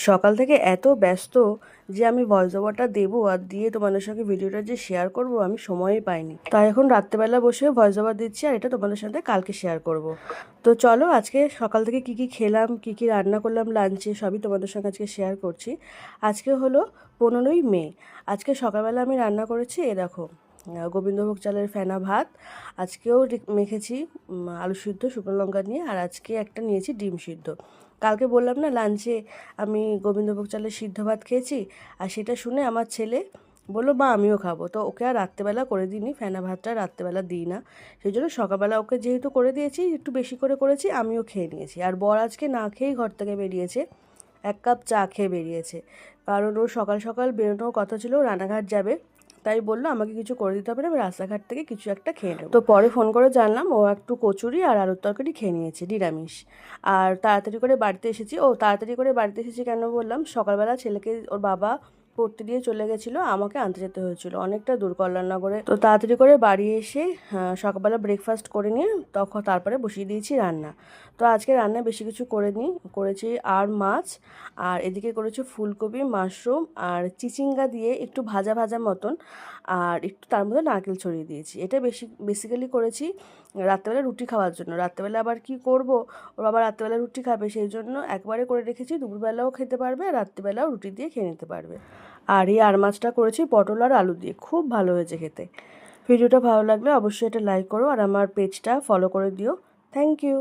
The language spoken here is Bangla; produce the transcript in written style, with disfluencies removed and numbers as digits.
সকাল থেকে এত ব্যস্ত যে আমি ভয়েস ওভারটা দেবো আর দিয়ে তোমাদের সঙ্গে ভিডিওটা যে শেয়ার করব আমি সময়ই পাইনি। তাই এখন রাত্রেবেলা বসে ভয়েস ওভার দিচ্ছি আর এটা তোমাদের সাথে কালকে শেয়ার করব। তো চলো আজকে সকাল থেকে কি কি খেলাম, কি কি রান্না করলাম লাঞ্চে, সবই তোমাদের সঙ্গে আজকে শেয়ার করছি। আজকে হলো 15ই মে। আজকে সকালবেলা আমি রান্না করেছি এ দেখো গোবিন্দভোগ চালের ফেনা ভাত। আজকেও মেখেছি আলু সিদ্ধ শুকনো লঙ্কা নিয়ে, আর আজকে একটা নিয়েছি ডিম সিদ্ধ। কালকে বললাম না লাঞ্চে আমি গোবিন্দভোগ চালের সিদ্ধ ভাত খেয়েছি, আর সেটা শুনে আমার ছেলে বললো মা আমিও খাবো। তো ওকে আর রাত্রেবেলা করে দিইনি, ফেনা ভাতটা রাত্রেবেলা দিই না, সেই জন্য সকালবেলা ওকে যেহেতু করে দিয়েছি একটু বেশি করে করেছি, আমিও খেয়ে নিয়েছি। আর বর আজকে না খেয়েই ঘর থেকে বেরিয়েছে, 1 কাপ চা খেয়ে বেরিয়েছে, কারণ ও সকাল সকাল বেরোনোর কথা ছিল, রানাঘাট যাবে। তাই বললো আমাকে কিছু করে দিতে হবে না, আমি রাস্তাঘাট থেকে কিছু একটা খেয়ে নেবো। তো পরে ফোন করে জানলাম ও একটু কচুরি আর আলুর তরকারি খেয়ে নিয়েছে নিরামিষ। আর তাড়াতাড়ি করে বাড়িতে এসেছি। তাড়াতাড়ি করে বাড়িতে এসেছি কেন বললাম, সকালবেলা ছেলেকে ওর বাবা পড়তে দিয়ে চলে গেছিলো, আমাকে আনতে যেতে হয়েছিল অনেকটা দূর কল্যাণনগরে। তো তাড়াতাড়ি করে বাড়ি এসে সকালবেলা ব্রেকফাস্ট করে নিয়ে তারপরে বসিয়ে দিয়েছি রান্না। তো আজকে রান্না বেশি কিছু করেছি আর মাছ, আর এদিকে করেছি ফুলকপি, মাশরুম আর চিচিঙ্গা দিয়ে একটু ভাজা ভাজা মতন, আর একটু তার মধ্যে নারকেল ছড়িয়ে দিয়েছি। এটা বেসিক্যালি করেছি রাত্রেবেলা রুটি খাওয়ার জন্য। রাত্রেবেলা আবার কি করব, ওর আবার রাত্রেবেলা রুটি খাবে, সেই জন্য একবারে করে রেখেছি, দুপুরবেলাও খেতে পারবে আর রাত্রেবেলাও রুটি দিয়ে খেয়ে নিতে পারবে। আর এই আর মাছটা করেছি পটল আর আলু দিয়ে, খুব ভালো হয়েছে খেতে। ভিডিওটা ভালো লাগলে অবশ্যই এটা লাইক করো আর আমার পেজটা ফলো করে দিও। Thank you.